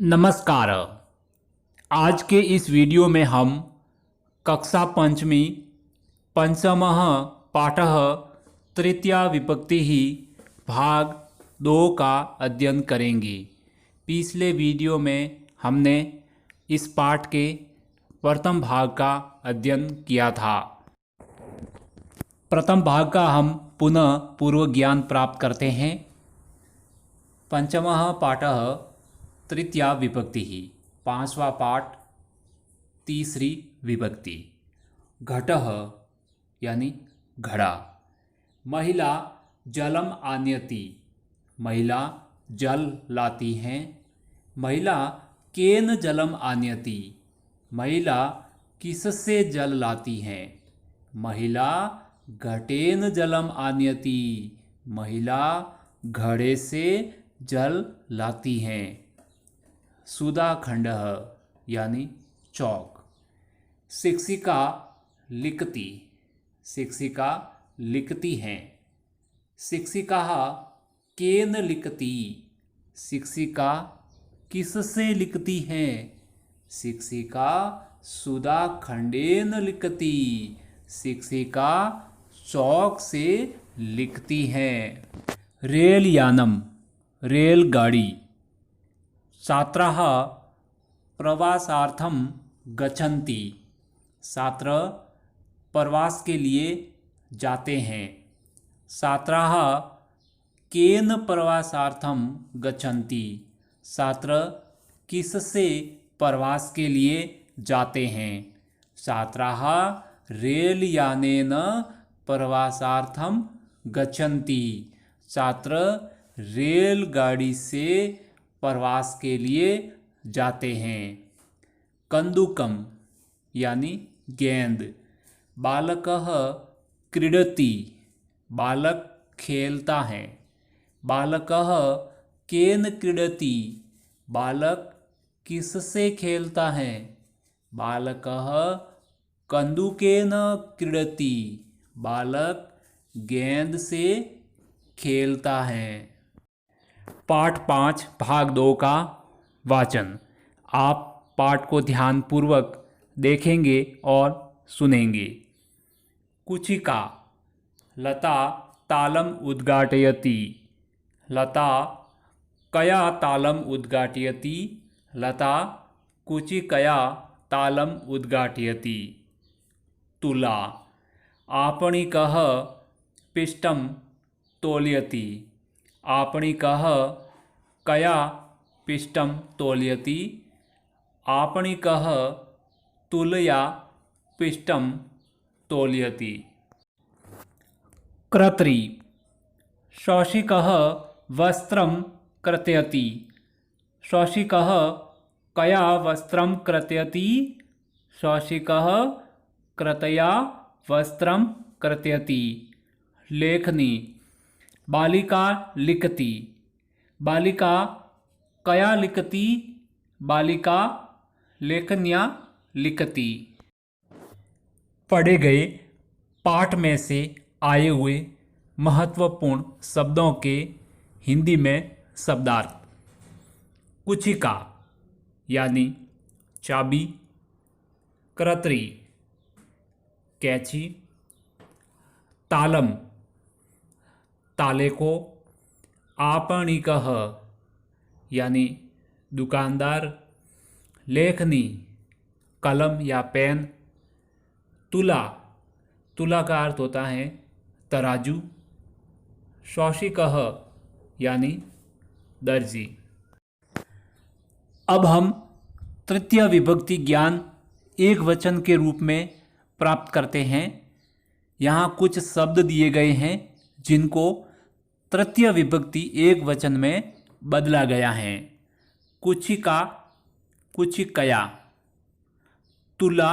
नमस्कार। आज के इस वीडियो में हम कक्षा पंचमी पंचमः पाठः तृतीया विभक्ति ही भाग 2 का अध्ययन करेंगे। पिछले वीडियो में हमने इस पाठ के प्रथम भाग का अध्ययन किया था। प्रथम भाग का हम पुनः पूर्व ज्ञान प्राप्त करते हैं। पंचमः पाठः तृतीया विभक्ति ही, पांचवा पाठ तीसरी विभक्ति। घटः यानी घड़ा। महिला जलम आनयति, महिला जल लाती हैं। महिला केन जलम आनयति, महिला किससे जल लाती हैं। महिला घटेन जलम आनयति, महिला घड़े से जल लाती हैं। सुधाखंडः यानी चौक। शिक्षिका लिखती, शिक्षिका लिखती हैं। शिक्षिका केन लिखती, शिक्षिका किससे लिखती हैं। शिक्षिका सुधाखंडेन लिखती, शिक्षिका चौक से लिखती हैं। रेलयानम रेलगाड़ी। छात्राः प्रवासार्थं गच्छन्ति, छात्र प्रवास के लिए जाते हैं। छात्राः केन प्रवासार्थं गच्छन्ति, छात्र किससे प्रवास के लिए जाते हैं। छात्राः रेलयानेन प्रवासार्थं गच्छन्ति, छात्र रेलगाड़ी से प्रवास के लिए जाते हैं। कंदुकम यानी गेंद। बालकः क्रीडति, बालक खेलता है। बालकः केन क्रीडति, बालक किससे खेलता है। बालकः कंदुकेन क्रीडति, बालक गेंद से खेलता है। पाठ 5 भाग 2 का वाचन। आप पाठ को ध्यानपूर्वक देखेंगे और सुनेंगे। कुचिका। लता तालम उद्घाटयति, लता कया तालम उद्घाटयति, लता कुचिकया तालम उद्घाटयति। तुला। आपणिकः पिष्टं तोलयति, आपणिकः कया पिष्टं तोलयति, आपणिकः तुलया पिष्टं तोलयति। कर्त्री। शौशिकः वस्त्रं कर्तयति, शौशिकः कया वस्त्रं कर्तयति, शौशिकः कर्तया वस्त्रं कर्तयति। लेखनी। बालिका लिखती, बालिका कया लिखती, बालिका लेखनियाँ लिखती। पढ़े गए पाठ में से आए हुए महत्वपूर्ण शब्दों के हिंदी में शब्दार्थ। कुचिका यानी चाबी। कर्त्री कैंची। तालम ताले को। आपणिकः यानी दुकानदार। लेखनी कलम या पेन। तुला तुला का अर्थ होता है तराजू। शौशिकः यानी दर्जी। अब हम तृतीय विभक्ति ज्ञान एक वचन के रूप में प्राप्त करते हैं। यहाँ कुछ शब्द दिए गए हैं जिनको तृतीय विभक्ति एक वचन में बदला गया है। कुचिका कुचिकया, तुला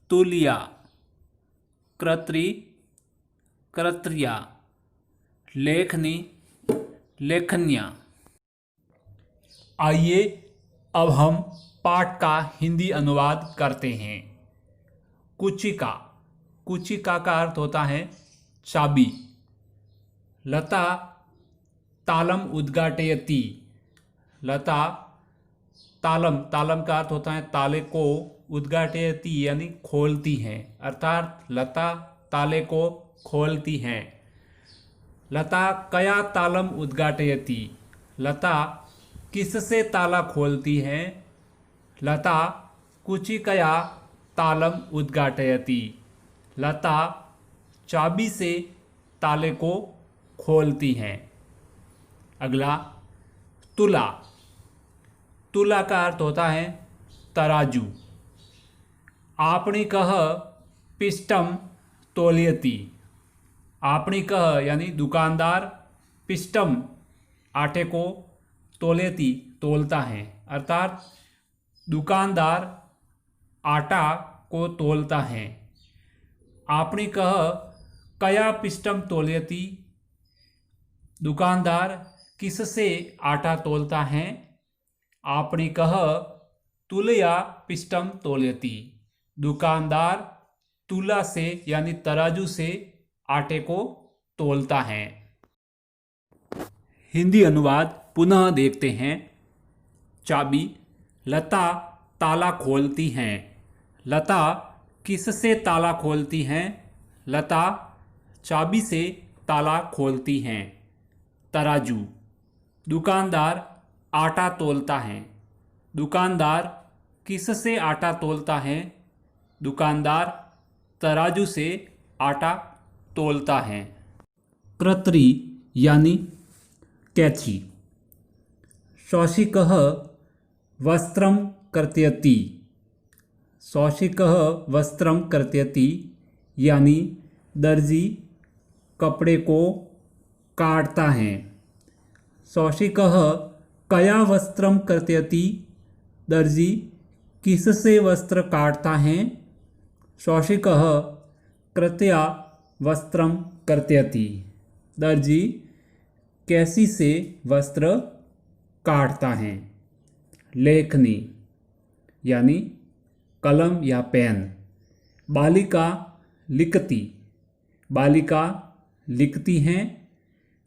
तुलिया, कर्त्री कर्त्रिया, लेखनी लेखनिया। आइए अब हम पाठ का हिंदी अनुवाद करते हैं। कुचिका कुचिका का अर्थ होता है चाबी। लता तालम उद्घाटयति, लता तालम, तालम का अर्थ होता है ताले को, उद्घाटयति यानी खोलती हैं, अर्थात लता ताले को खोलती हैं। लता कया तालम उद्घाटयति, लता किससे ताला खोलती है? लता कुचिकया तालम उद्घाटयति, लता चाबी से ताले को खोलती हैं। अगला तुला, तुला का अर्थ होता है तराजू। आपणिकः पिष्टम तोलयति, आपणिकः यानी दुकानदार, पिष्टम आटे को, तोलयति तोलता है, अर्थात दुकानदार आटा को तोलता है। आपणिकः कया पिष्टम तोलयति, दुकानदार किससे आटा तोलता है? आपणिकः तुलया पिष्टम तोलयति, दुकानदार तुला से यानी तराजू से आटे को तोलता है। हिंदी अनुवाद पुनः देखते हैं। चाबी, लता ताला खोलती हैं। लता किससे ताला खोलती हैं? लता चाबी से ताला खोलती हैं। तराजू, दुकानदार आटा तोलता है। दुकानदार किससे आटा तोलता है? दुकानदार तराजू से आटा तोलता है। कृत्री यानी कैंची। शौशिकः वस्त्रं कर्तयति, शौशिकः वस्त्रं कर्तयति यानी दर्जी कपड़े को काटता है। शौशिकः कया वस्त्रं कर्तयति, दर्जी किससे वस्त्र काटता है? शौशिकः कृत्या वस्त्रं कर्तयति, दर्जी कैंची से वस्त्र काटता है। लेखनी यानी कलम या पेन। बालिका लिखती, बालिका लिखती हैं।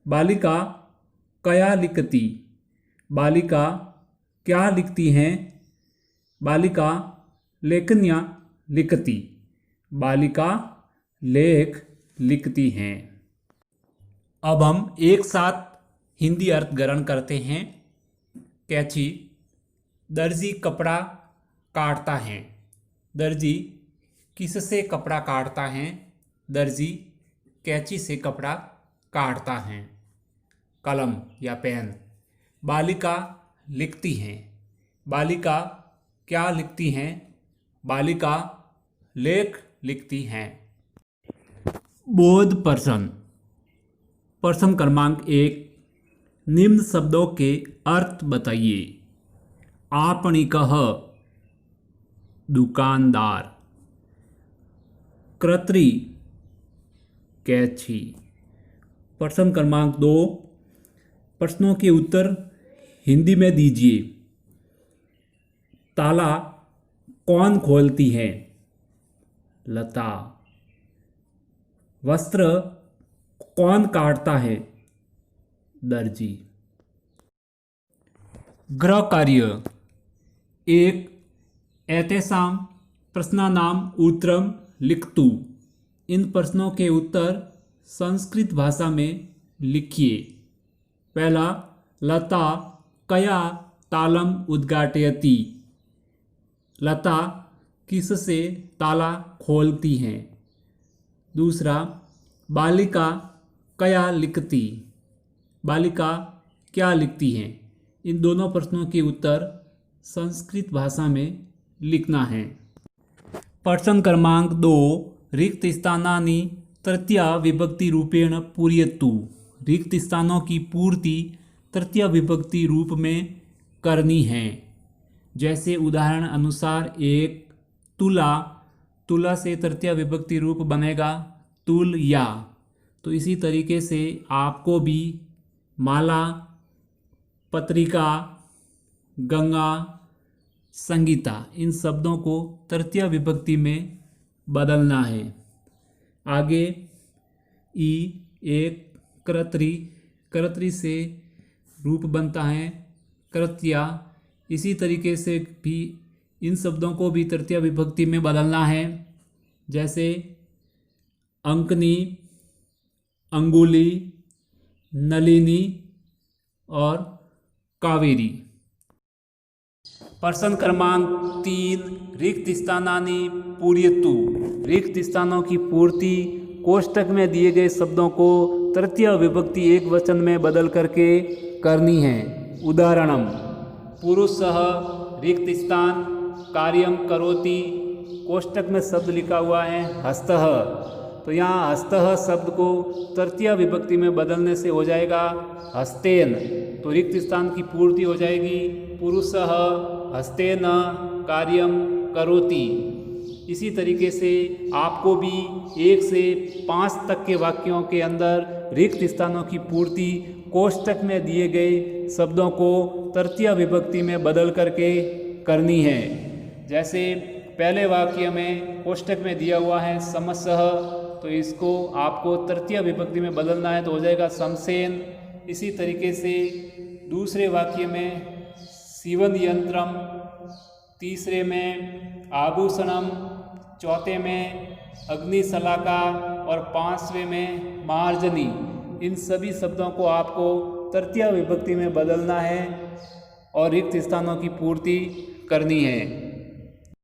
बालिका कया लिखती, बालिका क्या लिखती हैं? बालिका लेखनियाँ लिखती, बालिका लेख लिखती हैं। अब हम एक साथ हिंदी अर्थ ग्रहण करते हैं। कैंची, दर्जी कपड़ा काटता है। दर्जी किससे कपड़ा काटता है? दर्जी कैंची से कपड़ा काटता है। कलम या पेन। बालिका लिखती हैं। बालिका क्या लिखती हैं? बालिका लेख लिखती हैं। बोध पर्सन। प्रश्न क्रमांक 1, निम्न शब्दों के अर्थ बताइए। आपणिकः दुकानदार, कृत्री कैंची। प्रश्न क्रमांक 2, प्रश्नों के उत्तर हिंदी में दीजिए। ताला कौन खोलती है? लता। वस्त्र कौन काटता है? दर्जी। गृह कार्य 1, एतेषां प्रश्नानां उत्तरं लिखतु। इन प्रश्नों के उत्तर संस्कृत भाषा में लिखिए। पहला, लता कया तालम उद्घाटयति, लता किससे ताला खोलती हैं। दूसरा, बालिका कया लिखती, बालिका क्या लिखती हैं। इन दोनों प्रश्नों के उत्तर संस्कृत भाषा में लिखना है। प्रश्न क्रमांक 2, रिक्त स्थानानि तृतीया विभक्ति रूपेण पूरयतु। रिक्त स्थानों की पूर्ति तृतीया विभक्ति रूप में करनी है। जैसे उदाहरण अनुसार 1, तुला, तुला से तृतीया विभक्ति रूप बनेगा तुल या। तो इसी तरीके से आपको भी माला, पत्रिका, गंगा, संगीता इन शब्दों को तृतीया विभक्ति में बदलना है। आगे ई, एक, कृत्री, कृत्री से रूप बनता है कृत्या। इसी तरीके से भी इन शब्दों को भी तृतीय विभक्ति में बदलना है, जैसे अंकनी, अंगुली, नलिनी और कावेरी। प्रश्न क्रमांक 3, रिक्त स्थानानि पूरयतु। रिक्त स्थानों की पूर्ति कोष्टक में दिए गए शब्दों को तृतीय विभक्ति एक वचन में बदल करके करनी है। उदाहरणम, पुरुषः रिक्त स्थान कार्यम करोति। कोष्टक में शब्द लिखा हुआ है हस्तः, तो यहाँ हस्तः शब्द को तृतीय विभक्ति में बदलने से हो जाएगा हस्तेन, तो रिक्त स्थान की पूर्ति हो जाएगी पुरुषः हस्तेन कार्यम करोति। इसी तरीके से आपको भी 1 से 5 तक के वाक्यों के अंदर रिक्त स्थानों की पूर्ति कोष्टक में दिए गए शब्दों को तृतीय विभक्ति में बदल करके करनी है। जैसे पहले वाक्य में कोष्टक में दिया हुआ है समसः, तो इसको आपको तृतीय विभक्ति में बदलना है, तो हो जाएगा शमसेन। इसी तरीके से दूसरे वाक्य में सीवन यंत्रम, तीसरे में आभूषणम, चौथे में अग्निशलाका और 5वें में मार्जनी। इन सभी शब्दों को आपको तृतीय विभक्ति में बदलना है और रिक्त स्थानों की पूर्ति करनी है।